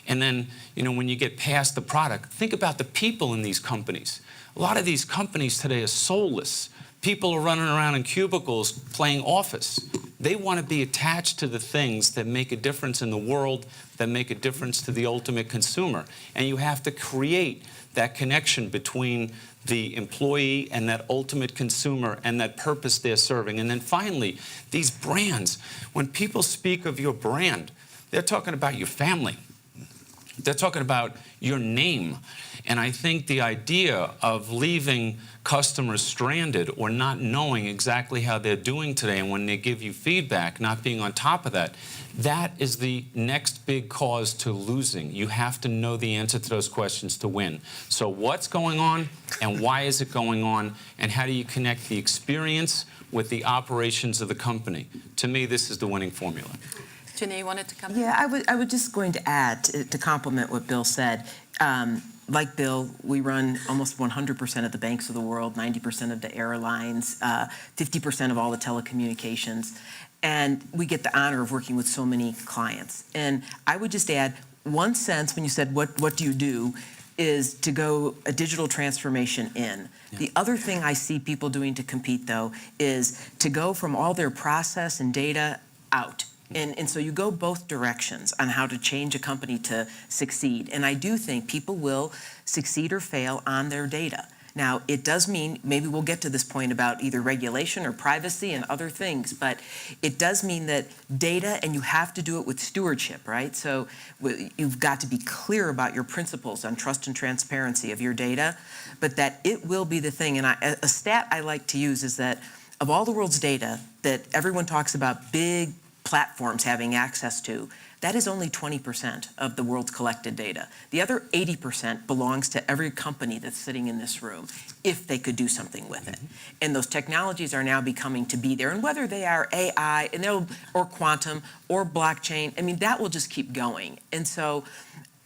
And then, you know, when you get past the product, think about the people in these companies. A lot of these companies today are soulless. People are running around in cubicles playing Office. They want to be attached to the things that make a difference in the world, that make a difference to the ultimate consumer. And you have to create that connection between the employee and that ultimate consumer and that purpose they're serving. And then finally, these brands. When people speak of your brand, they're talking about your family. They're talking about your name. And I think the idea of leaving customers stranded or not knowing exactly how they're doing today, and when they give you feedback, not being on top of that, that is the next big cause to losing. You have to know the answer to those questions to win. So what's going on, and why is it going on, and how do you connect the experience with the operations of the company? To me, this is the winning formula. Ginny, you wanted to come in? Yeah, I was just going to add, to complement what Bill said. Like Bill, we run almost 100% of the banks of the world, 90% of the airlines, 50% of all the telecommunications. And we get the honor of working with so many clients. And I would just add, one sense, when you said, what do you do, is to go a digital transformation in. Yeah. The other thing I see people doing to compete, though, is to go from all their process and data out. And so you go both directions on how to change a company to succeed. And I do think people will succeed or fail on their data. Now, it does mean, maybe we'll get to this point about either regulation or privacy and other things, but it does mean that data, and you have to do it with stewardship, right? So you've got to be clear about your principles on trust and transparency of your data, but that it will be the thing. And a stat I like to use is that of all the world's data that everyone talks about big platforms having access to, that is only 20% of the world's collected data. The other 80% belongs to every company that's sitting in this room, if they could do something with it. And those technologies are now becoming to be there. And whether they are AI, or quantum, or blockchain, I mean, that will just keep going. And so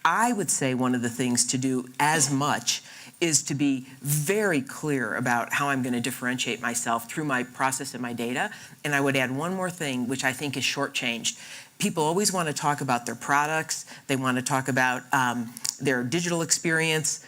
I would say one of the things to do as much is to be very clear about how I'm going to differentiate myself through my process and my data. And I would add one more thing, which I think is shortchanged. People always want to talk about their products. They want to talk about their digital experience.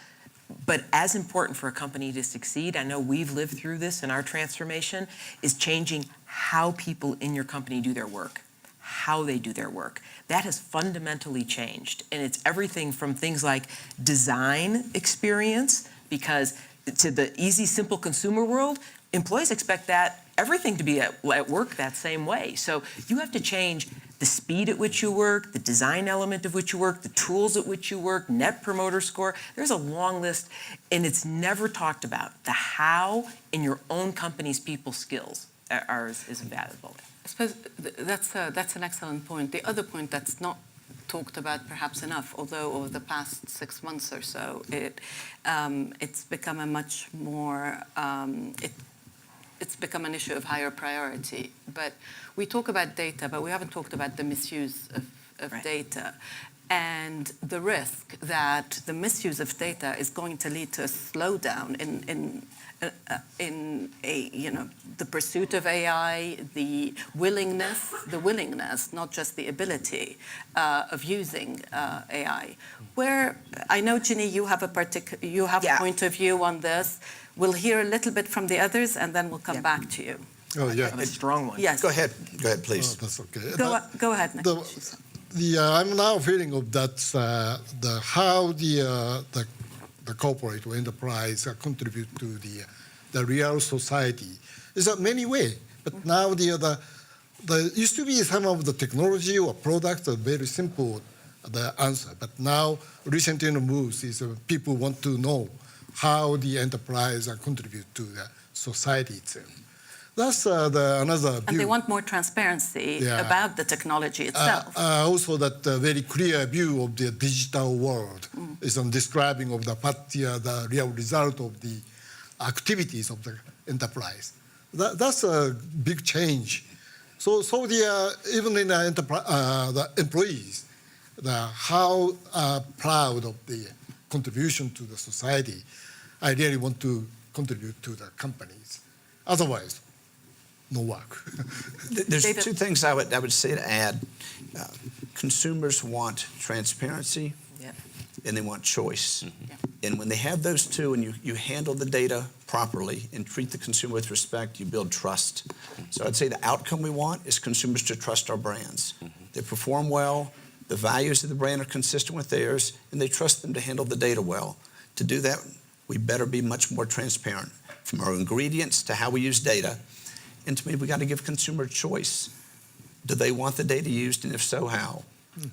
But as important for a company to succeed, I know we've lived through this in our transformation, is changing how people in your company do their work, how they do their work. That has fundamentally changed. And it's everything from things like design experience, because to the easy, simple consumer world, employees expect that everything to be at work that same way. So you have to change the speed at which you work, the design element of which you work, the tools at which you work, net promoter score. There's a long list, and it's never talked about. The how in your own company's people skills is invaluable. I suppose that's an excellent point. The other point that's not talked about perhaps enough, although over the past 6 months or so, it's become a much more, it's become an issue of higher priority. But we talk about data, but we haven't talked about the misuse of right. data. and the risk that the misuse of data is going to lead to a slowdown in the pursuit of AI, the willingness, not just the ability of using AI. Where I know, Ginny, you have a point of view on this. We'll hear a little bit from the others, and then we'll come back to you. Oh, yeah. A strong one. Yes. Go ahead, please. That's okay. Go ahead, Nick. I'm now feeling of that how the corporate or enterprise contribute to the real society is a many way. But now the used to be some of the technology or products are very simple the answer. But now recent moves is people want to know how the enterprise contribute to the society itself. That's another view. And they want more transparency about the technology itself. Also, that very clear view of the digital world is on describing of the real result of the activities of the enterprise. That's a big change. So even in the employees, how proud of the contribution to the society, I really want to contribute to the companies. Otherwise, no work. There's David? two things I would say to add. Consumers want transparency, and they want choice. And when they have those two and you handle the data properly and treat the consumer with respect, you build trust. So I'd say the outcome we want is consumers to trust our brands. They perform well, the values of the brand are consistent with theirs, and they trust them to handle the data well. To do that, we better be much more transparent, from our ingredients to how we use data. And to me, we got to give consumer choice. Do they want the data used, and if so, how?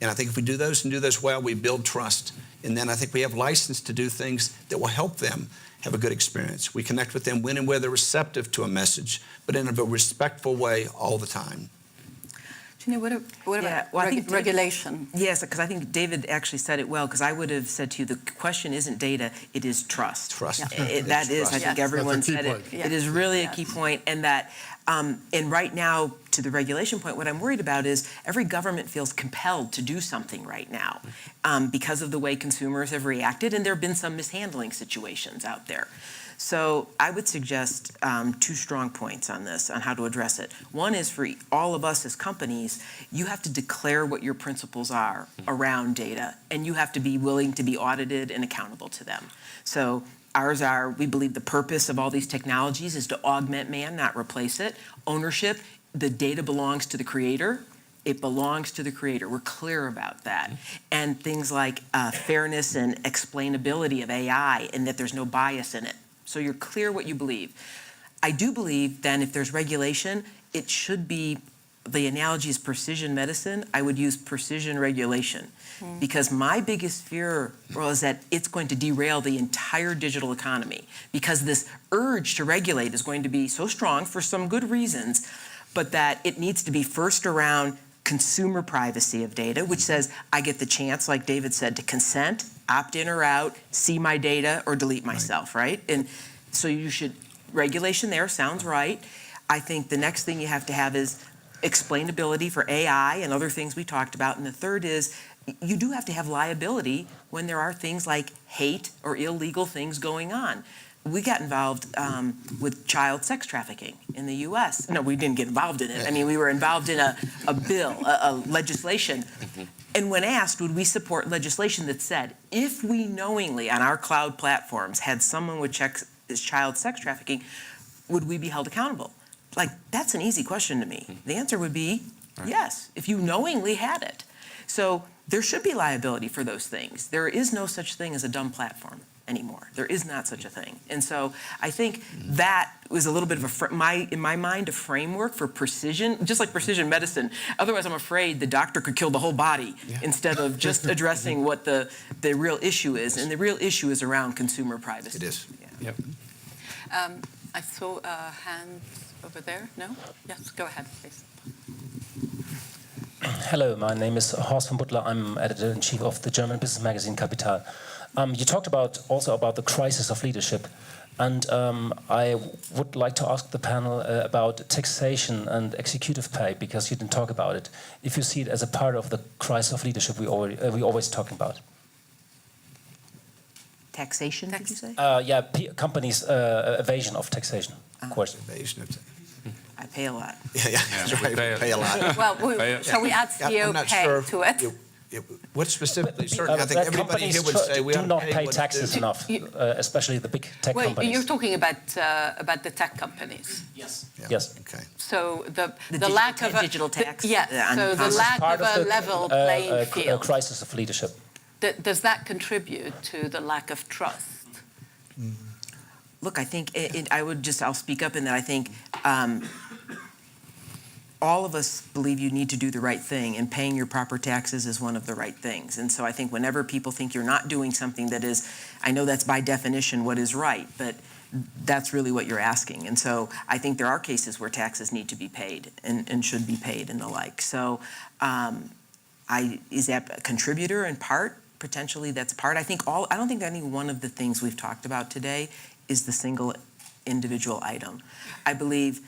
And I think if we do those and do those well, we build trust. And then I think we have license to do things that will help them have a good experience. We connect with them when and where they're receptive to a message, but in a respectful way all the time. Ginny, what about regulation? Yes, because I think David actually said it well, because I would have said to you, the question isn't data, it is trust. Trust. That is, I think everyone said it. point. It is really a key point, and that, and right now, to the regulation point, what I'm worried about is every government feels compelled to do something right now because of the way consumers have reacted, and there have been some mishandling situations out there. So I would suggest two strong points on this, on how to address it. One is for all of us as companies, you have to declare what your principles are around data, and you have to be willing to be audited and accountable to them. So ours are, we believe the purpose of all these technologies is to augment man, not replace it. Ownership, the data belongs to the creator. It belongs to the creator. We're clear about that. And things like fairness and explainability of AI, and that there's no bias in it. So you're clear what you believe. I do believe then if there's regulation, it should be, the analogy is precision medicine. I would use precision regulation because my biggest fear was that it's going to derail the entire digital economy because this urge to regulate is going to be so strong for some good reasons, but that it needs to be first around consumer privacy of data, which says I get the chance, like David said, to consent, opt in or out, see my data, or delete myself, right? And so you should, regulation there sounds right. I think the next thing you have to have is explainability for AI and other things we talked about. And the third is you do have to have liability when there are things like hate or illegal things going on. We got involved with child sex trafficking in the U.S. No, we didn't get involved in it. I mean, we were involved in a bill, a legislation. And when asked, would we support legislation that said, if we knowingly on our cloud platforms had someone with child sex trafficking, would we be held accountable? Like, that's an easy question to me. The answer would be yes, if you knowingly had it. So there should be liability for those things. There is no such thing as a dumb platform anymore. There is not such a thing. And so I think that was a little bit of in my mind, a framework for precision, just like precision medicine. Otherwise, I'm afraid the doctor could kill the whole body instead of just addressing what the real issue is. And the real issue is around consumer privacy. It is. Yep. I saw a hand over there. No? Yes, go ahead, please. Hello, my name is Horst von Butler. I'm editor-in-chief of the German business magazine Capital. You talked also about the crisis of leadership. And I would like to ask the panel about taxation and executive pay, because you didn't talk about it. If you see it as a part of the crisis of leadership we always talking about. Taxation, did you say? Yeah, companies' evasion of taxation, of course. Evasion of I pay a lot. Yeah, that's right. we Pay a lot. Well, shall we add Yeah, CEO I'm not pay sure to it? What specifically? Certainly, I think That everybody here would companies say we do ought not to pay what taxes they do. enough, especially the big tech Well, companies. you're talking about the tech companies. Yes. Yeah, Yes. Okay. So the digital lack of a digital tax? Yeah. Yeah, So on the costs. lack Part of a the, level playing field. crisis of leadership. Does that contribute to the lack of trust? Look, I think I'll speak up in that I think all of us believe you need to do the right thing, and paying your proper taxes is one of the right things. And so I think whenever people think you're not doing something that is, I know that's by definition what is right, but that's really what you're asking. And so I think there are cases where taxes need to be paid and should be paid and the like. So is that a contributor in part? Potentially that's part. I don't think any one of the things we've talked about today is the single individual item. I believe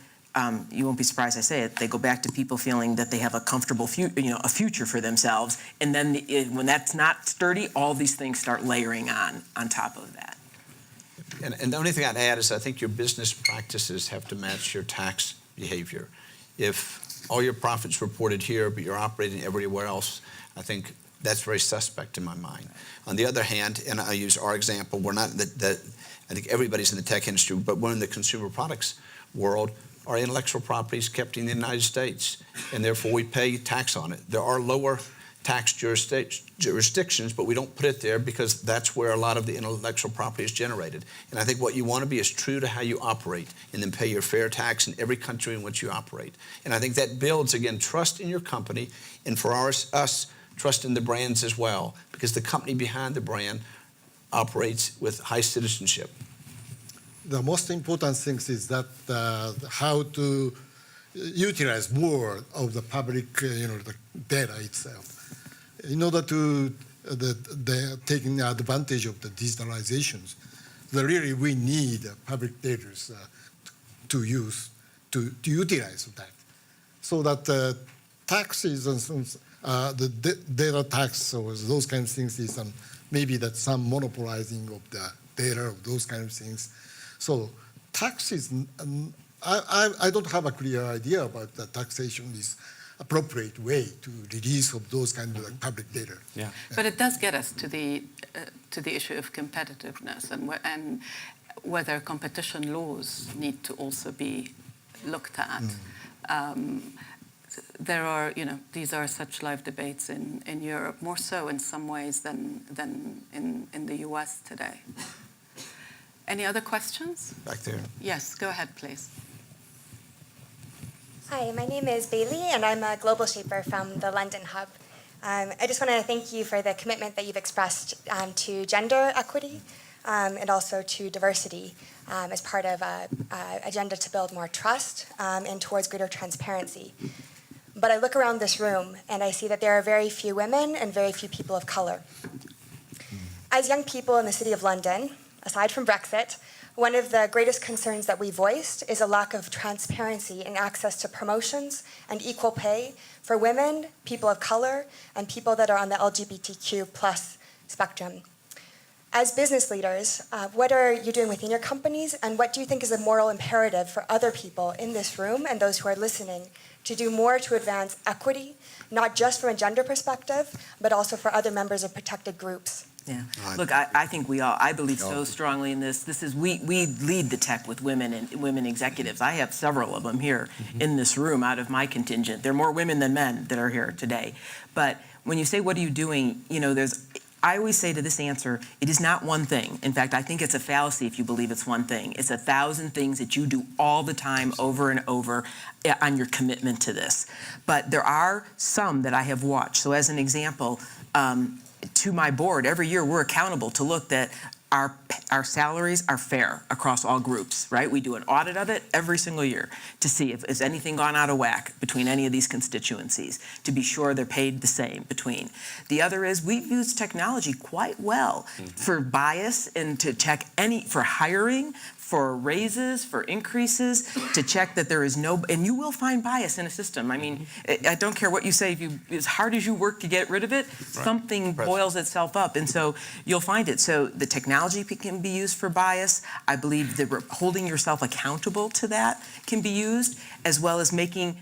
you won't be surprised I say it, they go back to people feeling that they have a comfortable a future for themselves, and then when that's not sturdy, all these things start layering on top of that. And the only thing I'd add is I think your business practices have to match your tax behavior. If all your profits reported here, but you're operating everywhere else, I think that's very suspect in my mind. On the other hand, and I use our example, we're not I think everybody's in the tech industry, but we're in the consumer products world. Our intellectual property is kept in the United States, and therefore we pay tax on it. There are lower tax jurisdictions, but we don't put it there because that's where a lot of the intellectual property is generated. And I think what you want to be is true to how you operate, and then pay your fair tax in every country in which you operate. And I think that builds, again, trust in your company, and for us, trust in the brands as well, because the company behind the brand operates with high citizenship. The most important thing is that how to utilize more of the public, the data itself, in order to taking advantage of the digitalizations. Really, we need public data to utilize that, so that taxes and the data tax or those kind of things is maybe that some monopolizing of the data of those kind of things. So taxes, I don't have a clear idea about the taxation is appropriate way to release of those kind of public data. Yeah. But it does get us to the issue of competitiveness and whether competition laws need to also be looked at. There are, these are such live debates in Europe, more so in some ways than in the US today. Any other questions? Back there. Yes, go ahead, please. Hi, my name is Bailey, and I'm a global shaper from the London Hub. I just want to thank you for the commitment that you've expressed to gender equity and also to diversity as part of an agenda to build more trust and towards greater transparency. But I look around this room and I see that there are very few women and very few people of color. As young people in the City of London, aside from Brexit, one of the greatest concerns that we voiced is a lack of transparency in access to promotions and equal pay for women, people of color, and people that are on the LGBTQ+ spectrum. As business leaders, what are you doing within your companies, and what do you think is a moral imperative for other people in this room and those who are listening to do more to advance equity, not just from a gender perspective, but also for other members of protected groups? Yeah. Look, I think I believe so strongly in this. We lead the tech with women and women executives. I have several of them here in this room out of my contingent. There are more women than men that are here today. But when you say, what are you doing? I always say to this answer, it is not one thing. In fact, I think it's a fallacy if you believe it's one thing. It's 1,000 things that you do all the time, over and over, on your commitment to this. But there are some that I have watched. So as an example, to my board, every year we're accountable to look that our salaries are fair across all groups, right? We do an audit of it every single year to see if has anything gone out of whack between any of these constituencies, to be sure they're paid the same between. The other is we've used technology quite well for bias and to check for hiring, for raises, for increases, to check that there is no, and you will find bias in a system. I mean, I don't care what you say, if you, as hard as you work to get rid of it, something boils itself up, and so you'll find it. So the technology can be used for bias. I believe that holding yourself accountable to that can be used, as well as making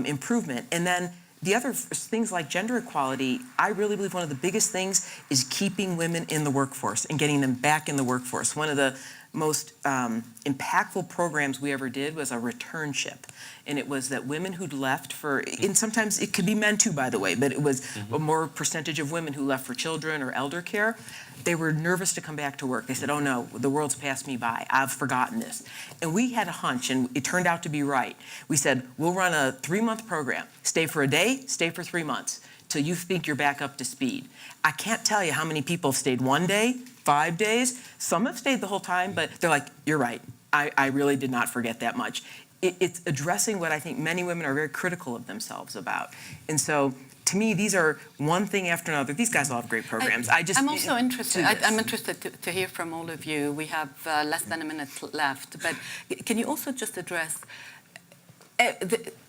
improvement. And then the other things like gender equality, I really believe one of the biggest things is keeping women in the workforce and getting them back in the workforce. One of the most impactful programs we ever did was a returnship. And it was that women who'd left for, and sometimes it could be men too, by the way, but it was a more percentage of women who left for children or elder care. They were nervous to come back to work. They said, oh no, the world's passed me by. I've forgotten this. And we had a hunch, and it turned out to be right. We said, we'll run a 3-month program. Stay for a day, stay for 3 months, till you think you're back up to speed. I can't tell you how many people stayed 1 day, 5 days. Some have stayed the whole time, but they're like, you're right. I really did not forget that much. It's addressing what I think many women are very critical of themselves about. And so, to me, these are one thing after another. These guys all have great programs. I'm also interested. I'm interested to hear from all of you. We have less than a minute left, but can you also just address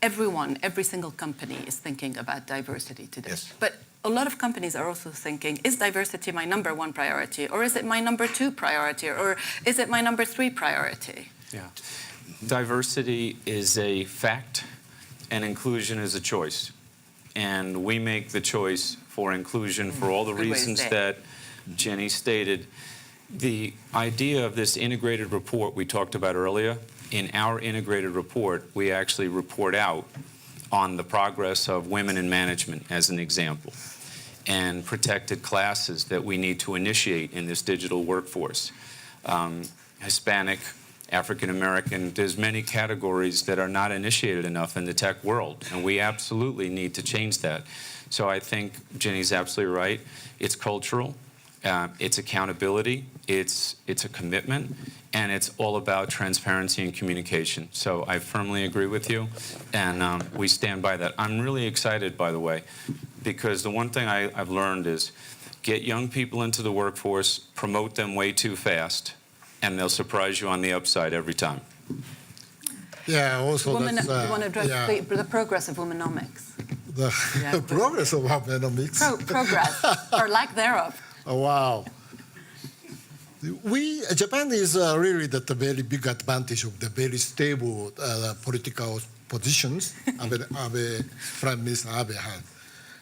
everyone, every single company is thinking about diversity today. Yes. But a lot of companies are also thinking, is diversity my #1 priority, or is it my #2 priority, or is it my #3 priority? Yeah. Diversity is a fact, and inclusion is a choice. And we make the choice for inclusion for all the reasons that Jenny stated. The idea of this integrated report we talked about earlier, in our integrated report, we actually report out on the progress of women in management, as an example, and protected classes that we need to initiate in this digital workforce. Hispanic, African American, there's many categories that are not initiated enough in the tech world, and we absolutely need to change that. So I think Jenny's absolutely right. It's cultural, it's accountability, it's a commitment, and it's all about transparency and communication. So I firmly agree with you, and we stand by that. I'm really excited, by the way, because the one thing I've learned is get young people into the workforce, promote them way too fast, and they'll surprise you on the upside every time. Yeah, also you want to address yeah, the progress of womenomics? the progress of womenomics. Progress, or lack thereof. Oh, wow. Japan is really the very big advantage of the very stable political positions Abe, Prime Minister Abe had.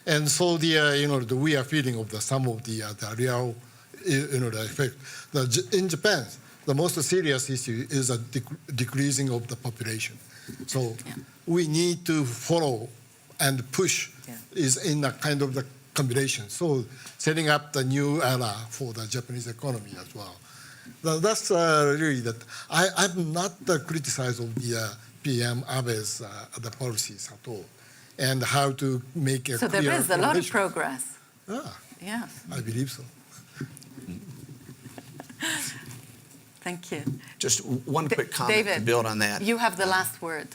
And so we are feeling of some of the real the effect. In Japan, the most serious issue is a decreasing of the population. So we need to follow and push is in a kind of the combination. So setting up the new era for the Japanese economy as well. That's really that. I'm not criticized of the PM Abe's the policies at all, and how to make a so clear there is a lot of progress. Yes, I believe so. Thank you. Just one quick comment David, to build on that. You have the last word.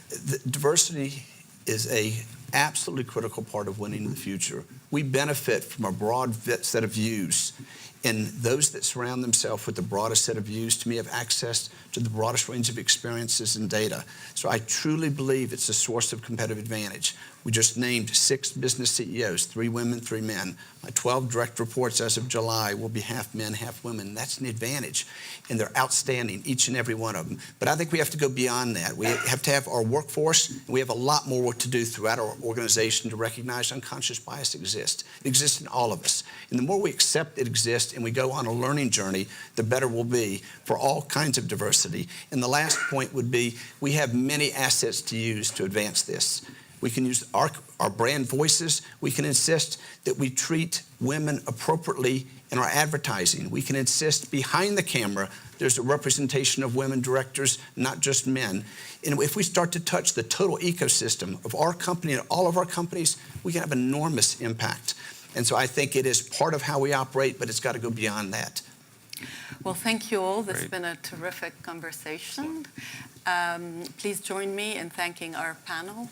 Diversity is a absolutely critical part of winning in the future. We benefit from a broad set of views, and those that surround themselves with the broadest set of views, to me, have access to the broadest range of experiences and data. So I truly believe it's a source of competitive advantage. We just named 6 business CEOs, 3 women, 3 men. My 12 direct reports as of July will be half men, half women. That's an advantage, and they're outstanding, each and every one of them. But I think we have to go beyond that. We have to have our workforce, and we have a lot more work to do throughout our organization to recognize unconscious bias exists. It exists in all of us. And the more we accept it exists and we go on a learning journey, the better we'll be for all kinds of diversity. And the last point would be, we have many assets to use to advance this. We can use our brand voices. We can insist that we treat women appropriately in our advertising. We can insist behind the camera there's a representation of women directors, not just men. And if we start to touch the total ecosystem of our company and all of our companies, we can have enormous impact. And so I think it is part of how we operate, but it's got to go beyond that. Well, thank you all. This has been a terrific conversation. Please join me in thanking our panel.